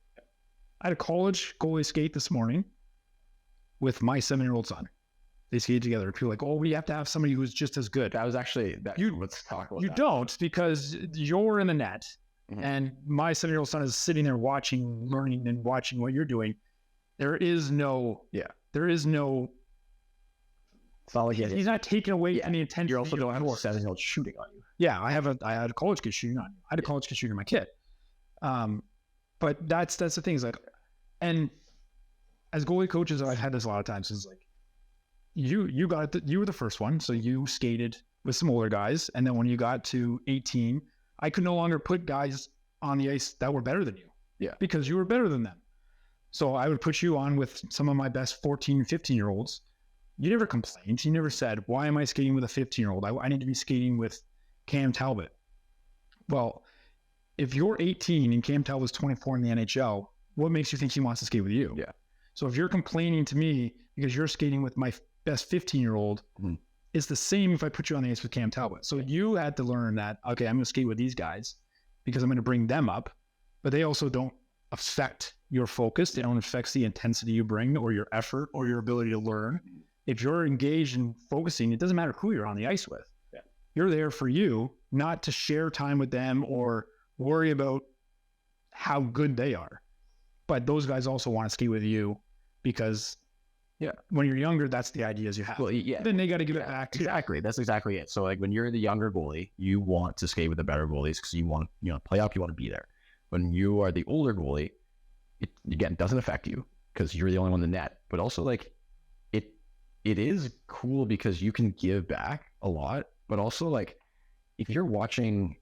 I had a college goalie skate this morning with my 7-year-old son. They skate together. People are like, oh, we have to have somebody who's just as good. That was actually let's talk about that. You don't, because you're in the net. Mm-hmm. And my 7-year-old son is sitting there watching, learning, and watching what you're doing. There is no. It's not like he's not taking away any intensity. You're also don't have a 7-year-old shooting on you. Yeah, I had a college kid shooting on you. I had a college kid shooting my kid. But that's the thing is like, and as goalie coaches, I've had this a lot of times. It's like, you got it. You were the first one, so you skated with some older guys, and then when you got to 18, I could no longer put guys on the ice that were better than you. Yeah, because you were better than them. So I would put you on with some of my best 14, 15-year-olds. You never complained. You never said, why am I skating with a 15-year-old? I need to be skating with Cam Talbot. Well, if you're 18 and Cam Talbot's 24 in the NHL, what makes you think he wants to skate with you? Yeah. So if you're complaining to me because you're skating with my best 15-year-old, it's the same if I put you on the ice with Cam Talbot. So you had to learn that, okay, I'm going to skate with these guys because I'm going to bring them up, but they also don't affect your focus. They don't affect the intensity you bring or your effort or your ability to learn. If you're engaged in focusing, it doesn't matter who you're on the ice with. Yeah. You're there for you, not to share time with them or worry about how good they are. But those guys also want to skate with you because when you're younger, that's the ideas you have. Well, yeah. Then they got to give it back too. Exactly. That's exactly it. So like when you're the younger goalie, you want to skate with the better goalies because you want, play up, you want to be there. When you are the older goalie, it again doesn't affect you because you're the only one in the net. But also like it is cool because you can give back a lot. But also like if you're watching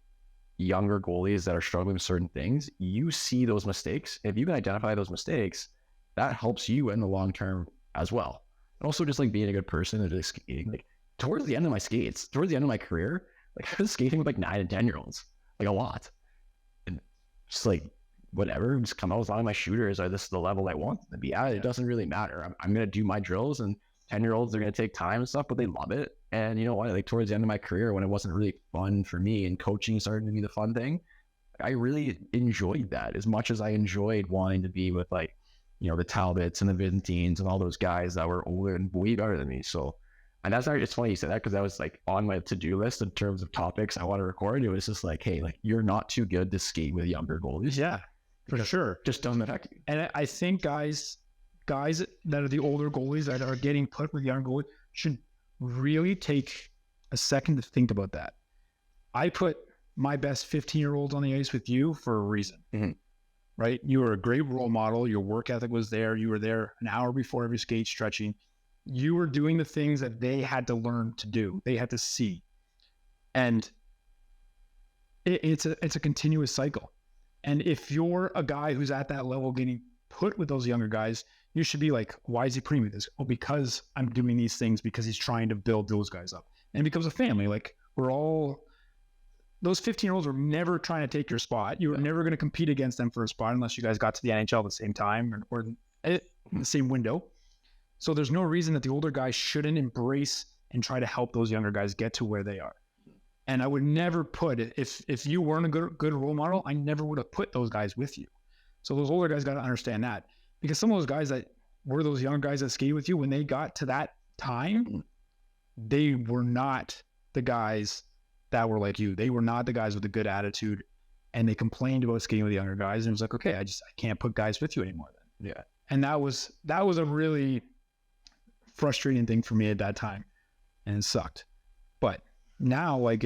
younger goalies that are struggling with certain things, you see those mistakes. If you can identify those mistakes, that helps you in the long term as well. And also just like being a good person and just skating. Like towards the end of my career, like I was skating with like 9 and 10-year-olds, like a lot. And just like whatever, just come out as long as my shooters are this is the level I want them to be at. It doesn't really matter. I'm gonna do my drills, and 10-year-olds are gonna take time and stuff, but they love it. And you know what? Like towards the end of my career, when it wasn't really fun for me and coaching started to be the fun thing, I really enjoyed that as much as I enjoyed wanting to be with like, the Talbots and the Byzantines and all those guys that were older and way better than me. So, and that's it's funny you said that because that was like on my to-do list in terms of topics I want to record. It was just like, hey, like you're not too good to skate with younger goalies. Yeah, for sure. Just doesn't affect you. And I think guys that are the older goalies that are getting put with younger goalies should really take a second to think about that. I put my best 15-year-olds on the ice with you for a reason, right? You were a great role model. Your work ethic was there. You were there an hour before every skate, stretching. You were doing the things that they had to learn to do. They had to see. And it's a continuous cycle. And if you're a guy who's at that level getting put with those younger guys, you should be like, why is he putting me this? Oh, because I'm doing these things because he's trying to build those guys up. And it becomes a family. Like, we're all, those 15-year-olds were never trying to take your spot. You were never going to compete against them for a spot unless you guys got to the NHL at the same time or in the same window. So there's no reason that the older guys shouldn't embrace and try to help those younger guys get to where they are. And I would never put it, if you weren't a good role model, I never would have put those guys with you. So those older guys got to understand that, because some of those guys that were those young guys that skated with you, when they got to that time, they were not the guys that were like you. They were not the guys with a good attitude, and they complained about skating with the younger guys. And it was like, okay, I can't put guys with you anymore then. Yeah. And that was a really frustrating thing for me at that time, and it sucked. But now, like,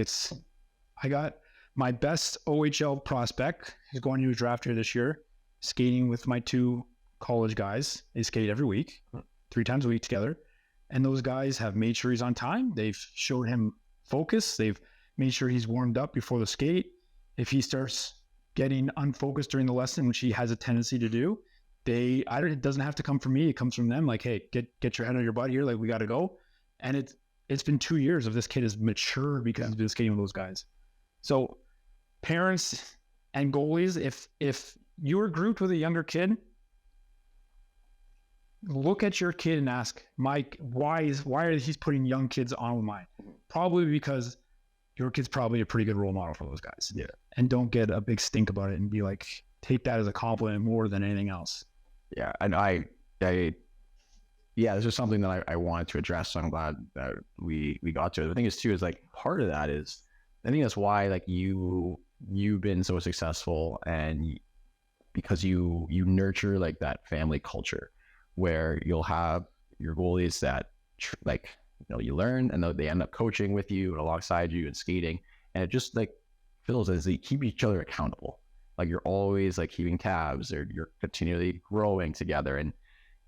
I got my best OHL prospect. He's going to a draft here this year, skating with my 2 college guys. They skate every week, 3 times a week together. And those guys have made sure he's on time. They've showed him focus. They've made sure he's warmed up before the skate. If he starts getting unfocused during the lesson, which he has a tendency to do, it doesn't have to come from me. It comes from them. Like, hey, get your head on your butt here. Like, we got to go. And it's been 2 years of this kid is mature because he's been skating with those guys. So parents and goalies, if you were grouped with a younger kid, look at your kid and ask, Mike, why are he's putting young kids on with mine? Probably because your kid's probably a pretty good role model for those guys. Yeah. And don't get a big stink about it and be like, take that as a compliment more than anything else. Yeah. And this is something that I wanted to address. So I'm glad that we got to it. The thing is too, is like, part of that is, I think that's why, like, you've been so successful, and because you nurture like that family culture where you'll have your goalies that you learn, and they end up coaching with you and alongside you and skating. And it just like feels as they keep each other accountable. Like, you're always like keeping tabs, or you're continually growing together. And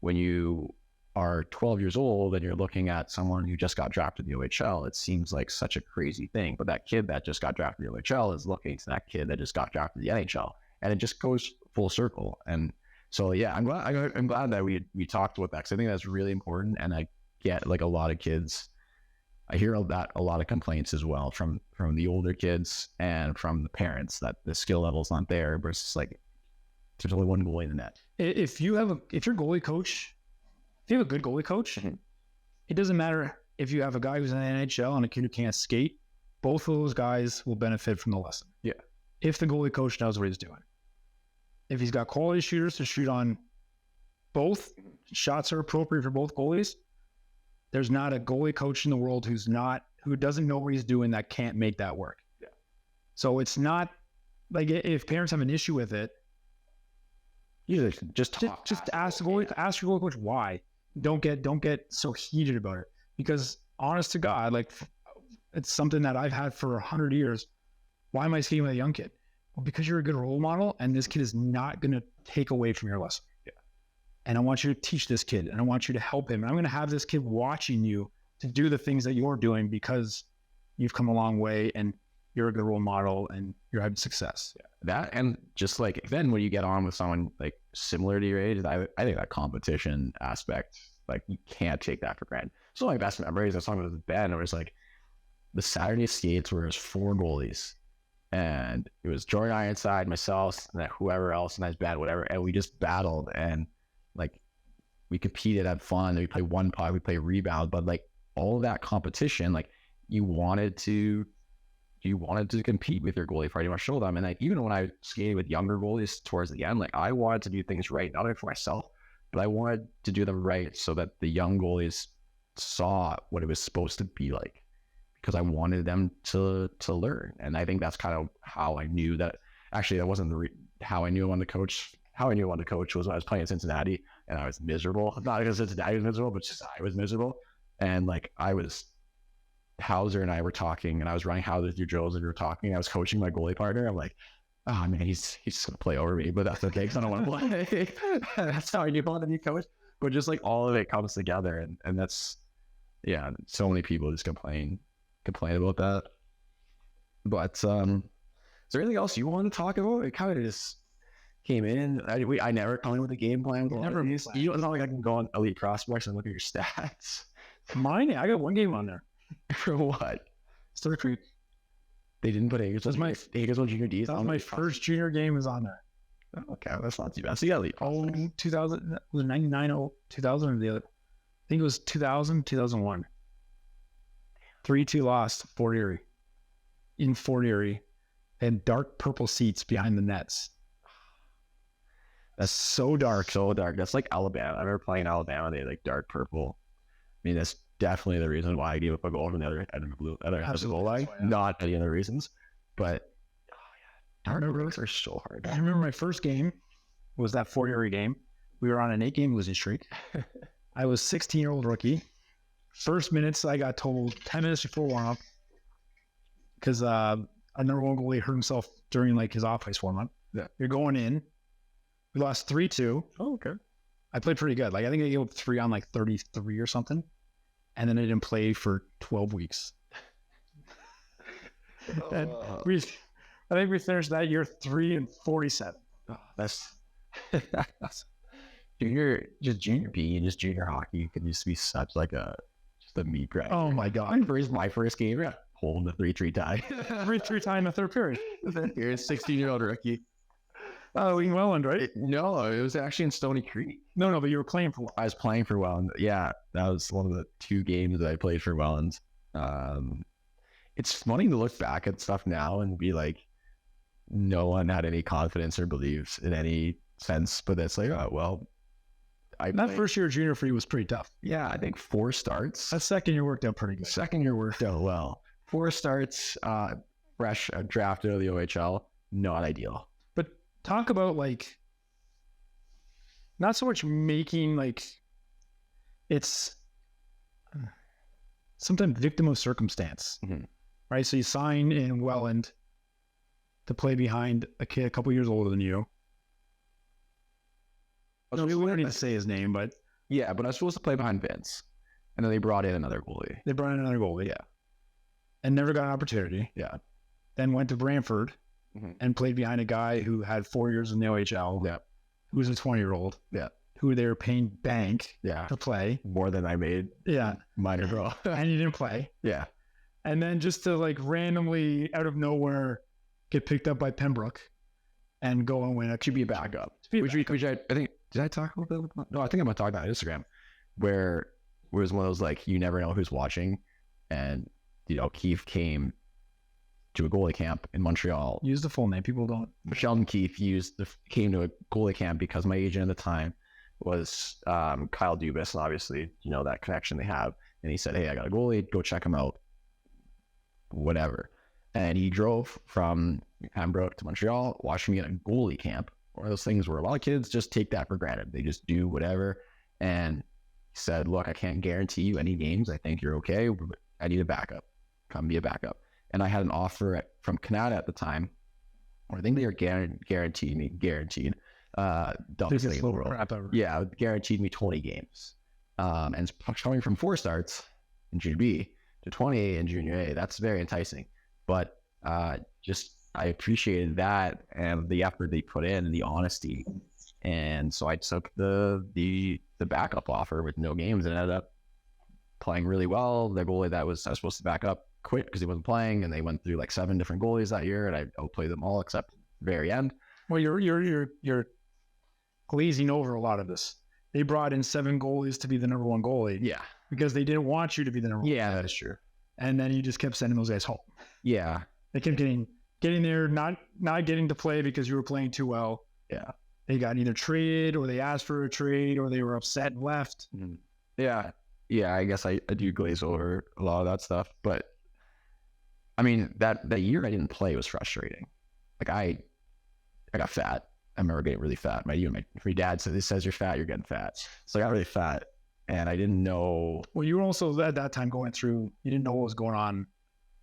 when you are 12 years old and you're looking at someone who just got drafted in the OHL, it seems like such a crazy thing. But that kid that just got drafted in the OHL is looking to that kid that just got drafted in the NHL, and it just goes full circle. And so, yeah, I'm glad that we talked about that, because I think that's really important. And I get, like, a lot of kids, I hear that a lot of complaints as well from the older kids and from the parents that the skill level's not there, versus like there's only one goalie in the net. If your goalie coach, if you have a good goalie coach, it doesn't matter if you have a guy who's in the NHL and a kid who can't skate. Both of those guys will benefit from the lesson. Yeah. If the goalie coach knows what he's doing. If he's got quality shooters to shoot on both, shots are appropriate for both goalies, there's not a goalie coach in the world who doesn't know what he's doing that can't make that work. Yeah. So it's not like, if parents have an issue with it, just ask your goalie coach why. Don't get so heated about it, because honest to God, like, it's something that I've had for 100 years. Why am I skating with a young kid? Well, because you're a good role model, and this kid is not going to take away from your lesson. Yeah. And I want you to teach this kid, and I want you to help him. And I'm going to have this kid watching you to do the things that you're doing, because you've come a long way and you're a good role model and you're having success. Yeah. That, and just like, then when you get on with someone like similar to your age, I think that competition aspect, like, you can't take that for granted. So my best memories, I was talking with Ben, it was like the Saturday skates where it was 4 goalies, and it was Jordan Ironside, myself, and whoever else, and that's bad, whatever. And we just battled, and like, we competed, had fun. We play one puck, we play rebound, but like, all of that competition, like, you wanted to compete with your goalie for anyone, show them. And like, even when I skated with younger goalies towards the end, like, I wanted to do things right, not only for myself, but I wanted to do them right so that the young goalies saw what it was supposed to be like, because I wanted them to learn. And I think that's kind of how I knew that. Actually, that wasn't how I knew I wanted to coach. How I knew I wanted to coach was when I was playing in Cincinnati and I was miserable. Not because Cincinnati was miserable, but just I was miserable. And like, I was Hauser and I were talking, and I was running Hauser through drills, and we were talking. I was coaching my goalie partner. I'm like, oh man, he's just gonna play over me, but that's okay because I don't want to play. That's how you want to be coached. But just like all of it comes together, and that's so many people just complain about that. But is there anything else you want to talk about? It kind of just came in. I never come in with a game plan. Never. You don't know, like I can go on Elite Prospects and look at your stats. Mine, I got one game on there. For what? Star Creek. They didn't put Hagersville. That's my Hagersville Junior D. That was my first junior game was on there. Oh, okay, that's not too bad. So you got Elite Prospects. 2000, was it 99, 2000 or the other? I think it was 2000, 2001. 3-2 lost Fort Erie. In Fort Erie. And dark purple seats behind the nets. That's so dark. So dark. That's like Alabama. I remember playing Alabama. They had like dark purple. I mean, that's definitely the reason why I gave up a goal from the other end of the blue. Other end of the goal line. Not any other reasons. But dark purples are so hard. I remember my first game was that Fort Erie game. We were on an 8-game losing streak. I was 16-year-old rookie. First minutes, I got told 10 minutes before warm-up because a number one goalie hurt himself during like his off-ice warm-up. Yeah. You're going in. We lost 3-2. Oh, okay. I played pretty good. Like I think I gave up 3 on like 33 or something. And then I didn't play for 12 weeks. And I think we finished that year 3-47. Oh, that's junior B and just junior hockey could just be such like just a meat grinder. Oh my god! My first game, holding the 3-3 tie. 3-3 tie in the third period. You're a 16-year-old rookie. Oh, in Welland, right? No, it was actually in Stony Creek. No, but you were playing for. I was playing for Welland. Yeah, that was one of the 2 games that I played for Welland. It's funny to look back at stuff now and be like, no one had any confidence or beliefs in any sense, but that's like, oh well. That first year of junior for you was pretty tough. Yeah, I think 4 starts. That second year worked out pretty good. Second year worked out well. 4 starts, fresh, drafted out of the OHL, not ideal. But talk about like, not so much making like, it's sometimes victim of circumstance, right? So you sign in Welland to play behind a kid a couple years older than you. No, we don't need to say his name, but yeah, but I was supposed to play behind Vince, and then they brought in another goalie. Yeah, and never got an opportunity. Yeah, then went to Brantford and played behind a guy who had 4 years in the OHL. Yeah, who was a 20-year-old. Yeah, who they were paying bank. Yeah, to play more than I made. Yeah, minor role, and you didn't play. Yeah, and then just to like randomly out of nowhere get picked up by Pembroke and go and win a QB backup. Which I think. Did I talk about that? No, I think I'm going to talk about Instagram, where it was one of those, like, you never know who's watching. And, Keith came to a goalie camp in Montreal. Use the full name. People don't. Sheldon Keith came to a goalie camp because my agent at the time was Kyle Dubas. And obviously, that connection they have. And he said, hey, I got a goalie. Go check him out. Whatever. And he drove from Pembroke to Montreal, watched me at a goalie camp. One of those things where a lot of kids just take that for granted. They just do whatever. And he said, look, I can't guarantee you any games. I think you're okay. But I need a backup. Come be a backup. And I had an offer from Canada at the time, or I think they were guaranteed. Dumbest thing in the world. Yeah, guaranteed me 20 games. And coming from 4 starts in Junior B to 20 in Junior A, that's very enticing. But I appreciated that and the effort they put in and the honesty. And so I took the backup offer with no games and ended up playing really well. The goalie that I was supposed to back up quit because he wasn't playing, and they went through like 7 different goalies that year, and I outplayed them all except the very end. Well, you're glazing over a lot of this. They brought in 7 goalies to be the number 1 goalie. Yeah. Because they didn't want you to be the number 1. Yeah, that is true. And then you just kept sending those guys home. Yeah. They kept getting there, not getting to play because you were playing too well. Yeah. They got either traded, or they asked for a trade, or they were upset and left. Yeah. Yeah, I guess I do glaze over a lot of that stuff. But I mean, that year I didn't play was frustrating. Like I got fat. I remember getting really fat. My dad says you're fat, you're getting fat. So I got really fat. and I didn't know. Well, you were also at that time going through, you didn't know what was going on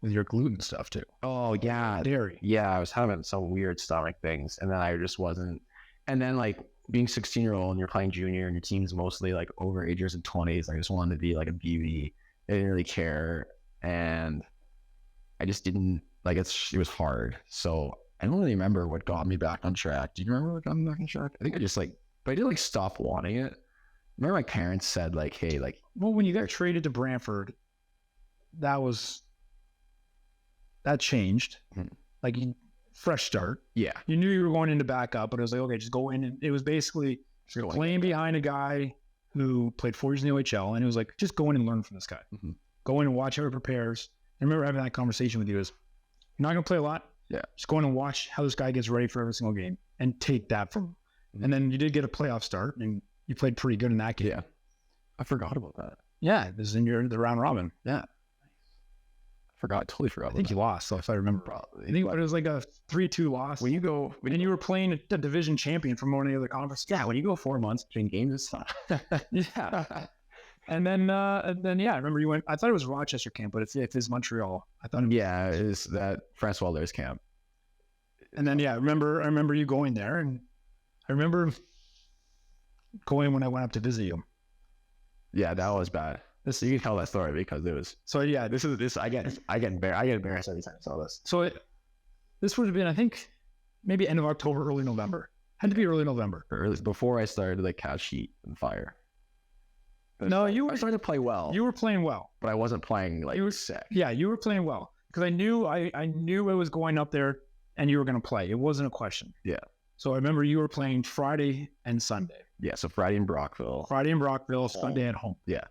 with your gluten stuff too. Oh yeah, Dairy. Yeah, I was having some weird stomach things, and then I just wasn't. And then like being 16-year-old and you're playing junior, and your team's mostly like overagers and 20s. I just wanted to be like a beauty. I didn't really care, and I just didn't like it was hard. So I don't really remember what got me back on track. Do you remember what got me back on track? I think I just like, but I didn't like stop wanting it. I remember my parents said like, hey, like, well, when you got traded to Brantford, that changed. Like fresh start. Yeah. You knew you were going into backup, but it was like, okay, just go in. And it was basically playing behind a guy who played 4 years in the OHL. And it was like, just go in and learn from this guy. Go in and watch how he prepares. I remember having that conversation with you is, you're not going to play a lot. Yeah. Just go in and watch how this guy gets ready for every single game and take that from him. And then you did get a playoff start and you played pretty good in that game. Yeah. I forgot about that. Yeah. This is in the round robin. Yeah. Totally forgot. I think you lost, so if I remember. Probably. I think it was like a 3-2 loss. When you were playing a division champion from one of the other conferences. Yeah, when you go 4 months between games, it's tough. Yeah. And then I remember you went. I thought it was Rochester camp, but it's Montreal. I thought. It was that Francois Laird's camp. And then I remember you going there, and I remember going when I went up to visit you. Yeah, that was bad. You can tell that story because it was. So yeah, I get embarrassed every time I saw this. So this would have been, I think, maybe end of October, early November. Had to be early November. Before I started to like catch heat and fire. No, I started to play well. You were playing well, but I wasn't playing like sick. Yeah, you were playing well because I knew I was going up there and you were going to play. It wasn't a question. Yeah. So I remember you were playing Friday and Sunday. Yeah. So Friday in Brockville, Sunday at home. Yeah.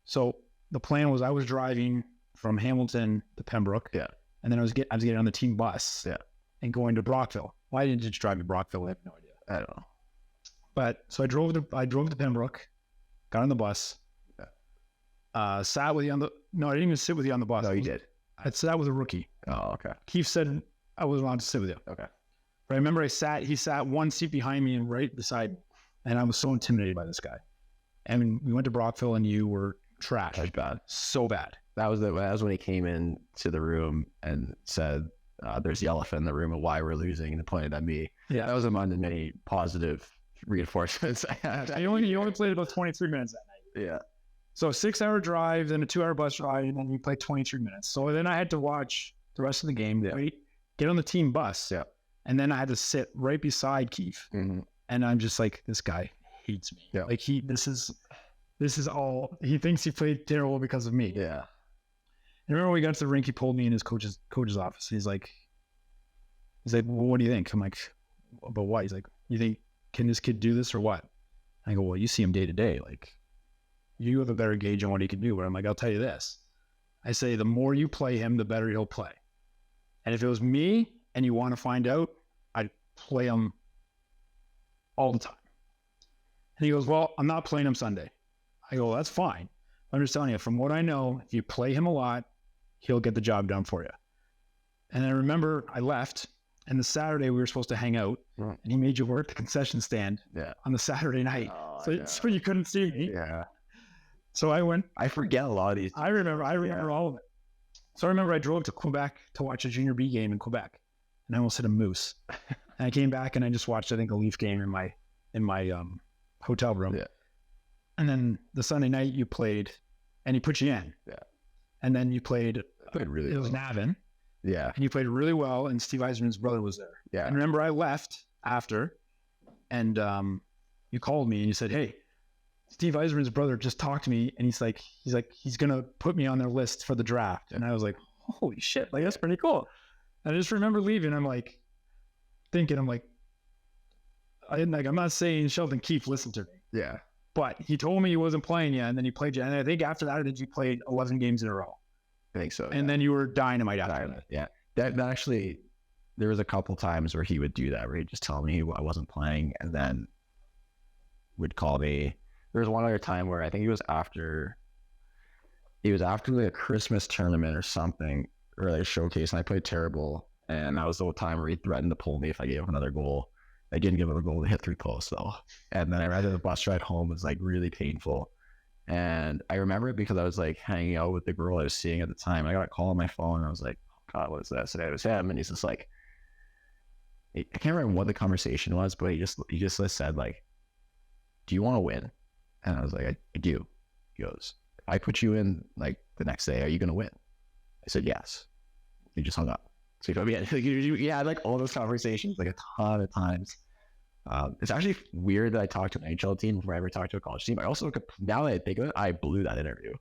So the plan was I was driving from Hamilton to Pembroke. Yeah. And then I was getting on the team bus. Yeah. And going to Brockville. Why didn't you just drive to Brockville? I have no idea. I don't know. But so I drove to Pembroke, got on the bus. Yeah. Sat with you on the. No, I didn't even sit with you on the bus. No, you did. I sat with a rookie. Oh, okay. Keith said I wasn't allowed to sit with you. Okay. But I remember he sat one seat behind me and right beside me. And I was so intimidated by this guy. And we went to Brockville and you were trash. That's bad. So bad. That was when he came in to the room and said, there's the elephant in the room of why we're losing and pointed at me. Yeah. That was among the many positive reinforcements I had. You only played about 23 minutes that night. Yeah. So 6-hour drive, then a 2-hour bus ride, and then you played 23 minutes. So then I had to watch the rest of the game, wait, get on the team bus. Yeah. And then I had to sit right beside Keith. Mm-hmm. And I'm just like, this guy hates me. Yeah. Like this is all, he thinks he played terrible because of me. Yeah. And remember when we got to the rink, he pulled me in his coach's office. He's like, well, what do you think? I'm like, but what? He's like, you think, can this kid do this or what? I go, well, you see him day to day. Like, you have a better gauge on what he can do. But I'm like, I'll tell you this. I say, the more you play him, the better he'll play. And if it was me and you want to find out, I'd play him all the time. And he goes, well, I'm not playing him Sunday. I go, well, that's fine. I'm just telling you, from what I know, if you play him a lot, he'll get the job done for you. And I remember I left, and the Saturday we were supposed to hang out, and he made you work the concession stand on the Saturday night. So you couldn't see me. Yeah. So I went. I forget a lot of these. I remember all of it. So I remember I drove to Quebec to watch a junior B game in Quebec, and I almost hit a moose. And I came back and I just watched, I think, a Leaf game in my hotel room. Yeah. And then the Sunday night you played, and he put you in. Yeah. And then you played. Really it was well. Navin. Yeah. And you played really well, and Steve Eiserman's brother was there. Yeah. And remember, I left after, and you called me and you said, "Hey, Steve Eiserman's brother just talked to me, and he's gonna put me on their list for the draft." And I was like, "Holy shit! Like that's pretty cool." And I just remember leaving. I'm like, I'm not saying Sheldon Keefe listened to me. Yeah. But he told me he wasn't playing yet, and then he played you. And I think after that, you played 11 games in a row. I think so. And then you were dynamite after that. Yeah. That actually, there was a couple times where he would do that, where he'd just tell me I wasn't playing and then would call me. There was one other time where I think it was after like a Christmas tournament or something, or like a showcase, and I played terrible. And that was the time where he threatened to pull me if I gave up another goal. I didn't give up a goal to hit 3 posts though. And then I ran to the bus ride home. It was like really painful. And I remember it because I was like hanging out with the girl I was seeing at the time. I got a call on my phone and I was like, oh, God, what is this? And it was him. And he's just like, I can't remember what the conversation was, but he just said like, do you want to win? And I was like, I do. He goes, if I put you in like the next day, are you going to win? I said, yes. He just hung up. So yeah, like all those conversations, like a ton of times. It's actually weird that I talked to an NHL team before I ever talked to a college team. I also, now that I think of it, I blew that interview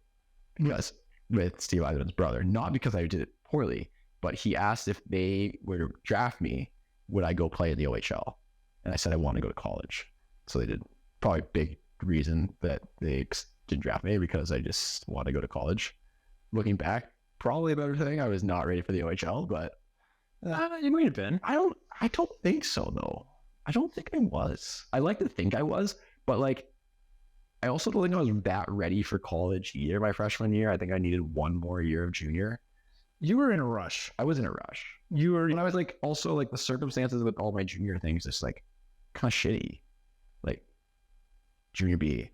because with Steve Eisenman's brother, not because I did it poorly, but he asked if they were to draft me, would I go play in the OHL? And I said, I want to go to college. So they did. Probably a big reason that they didn't draft me because I just want to go to college. Looking back, probably a better thing. I was not ready for the OHL, but you might have been. I don't think so though. I don't think I was. I like to think I was, but like, I also don't think I was that ready for college either. My freshman year, I think I needed one more year of junior. You were in a rush. I was in a rush. You were. And I was like, also like the circumstances with all my junior things, just like kind of shitty. Like junior B,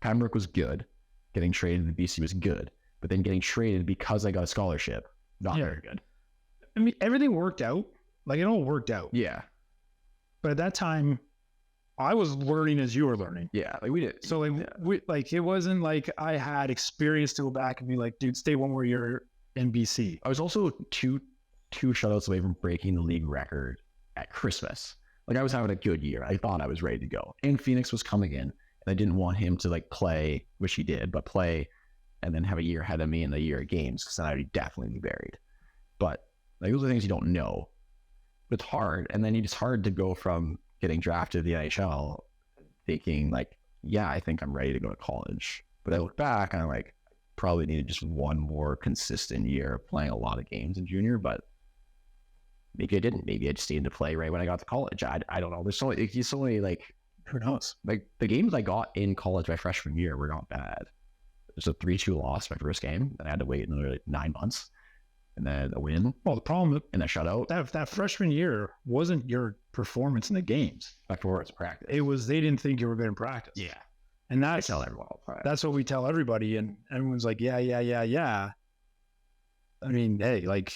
Pembroke was good. Getting traded to BC was good, but then getting traded because I got a scholarship, not very good. I mean, everything worked out. Like it all worked out. Yeah. But at that time, I was learning as you were learning. Yeah, like we did. So like it wasn't like I had experience to go back and be like, dude, stay one more year in BC. I was also two shutouts away from breaking the league record at Christmas. Like I was having a good year. I thought I was ready to go. And Phoenix was coming in, and I didn't want him to like play, which he did, but play and then have a year ahead of me in the year of games because then I'd definitely be buried. But like those are things you don't know. But it's hard. And then it's hard to go from getting drafted to the NHL thinking like, yeah, I think I'm ready to go to college. But I look back and I'm like, probably needed just one more consistent year of playing a lot of games in junior, but maybe I didn't. Maybe I just needed to play right when I got to college. I don't know. There's so many like, who knows? Like the games I got in college my freshman year were not bad. It was a 3-2 loss my first game, and I had to wait another like 9 months. And then a win. Well, the problem and a shutout. That freshman year wasn't your performance in the games. Performance practice. It was they didn't think you were good in practice. Yeah. And that's tell everyone all the time. That's what we tell everybody, and everyone's like, yeah. I mean, hey, like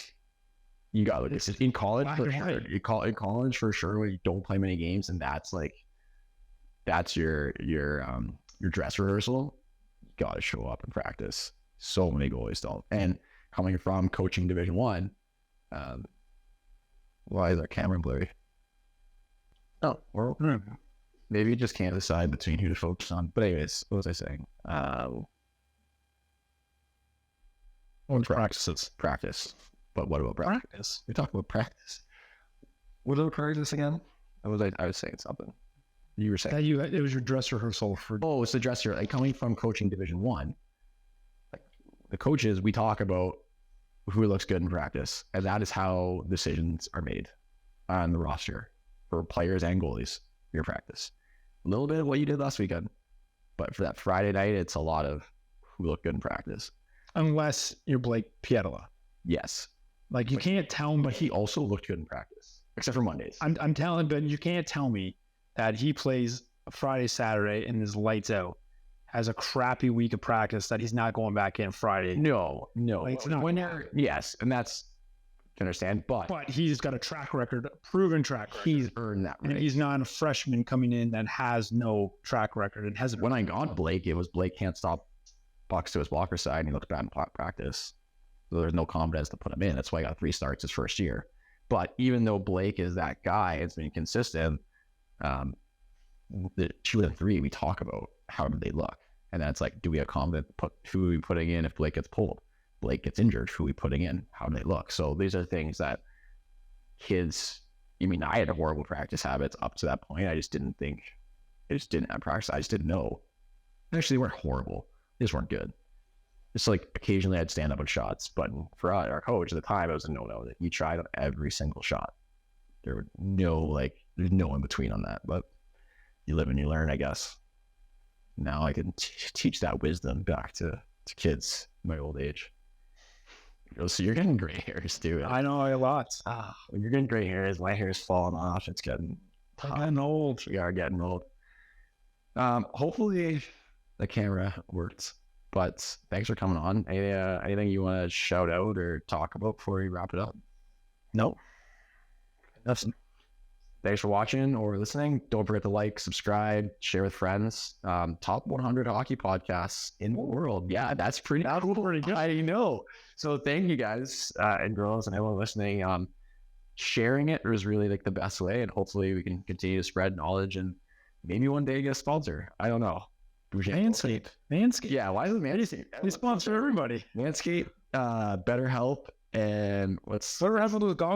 you got like in college for sure. Right. In college for sure when you don't play many games, and that's your dress rehearsal. You gotta show up and practice. So many goalies don't. And coming from coaching Division 1, why is our camera blurry? Oh, or maybe you just can't decide between who to focus on. But anyways, what was I saying? Practice. But what about practice? We talk about practice. What about practice again? I was saying something. You were saying that it was your dress rehearsal for. Oh, it's the dress rehearsal. Like coming from coaching Division 1. The coaches, we talk about who looks good in practice, and that is how decisions are made on the roster for players and goalies. Your practice, a little bit of what you did last weekend, but for that Friday night, it's a lot of who looked good in practice. Unless you're Blake Pietila. Yes, like you can't tell me. But he also looked good in practice, except for Mondays. I'm telling, but you can't tell me that he plays Friday, Saturday, and is lights out. Has a crappy week of practice that he's not going back in Friday. No. Like, it's not yes, and that's to understand, but he's got a track record, a proven track record. He's earned that right. And he's not a freshman coming in that has no track record and hasn't. When I got Blake, it was Blake can't stop pucks to his blocker side, and he looked bad in practice. So there's no confidence to put him in. That's why he got 3 starts his first year. But even though Blake is that guy, it's been consistent. The 2 and 3 we talk about how do they look, and that's like, do we have confidence? Who are we putting in if Blake gets pulled? Blake gets injured. Who are we putting in? How do they look? So these are things that kids. I mean, I had horrible practice habits up to that point. I just didn't have practice. I just didn't know. Actually, they weren't horrible. They just weren't good. Just like occasionally I'd stand up on shots, but for our coach at the time, it was a no-no. He tried on every single shot. There's no in between on that, but you live and you learn, I guess. Now I can teach that wisdom back to kids in my old age. So you're getting gray hairs too. I know a lot. When you're getting gray hairs, my hair's falling off. It's getting old. We are getting old. Hopefully the camera worked. But thanks for coming on. Anything you want to shout out or talk about before we wrap it up? Nope. Nothing. Thanks for watching or listening. Don't forget to like, subscribe, share with friends. Top 100 hockey podcasts in the world. Yeah, that's pretty cool. I know. So thank you guys and girls and everyone listening. Sharing it was really like the best way, and hopefully we can continue to spread knowledge and maybe one day get a sponsor. I don't know. Manscaped. Yeah, why is it Manscaped? We sponsor everybody. Manscaped, BetterHelp, and what's whatever happened with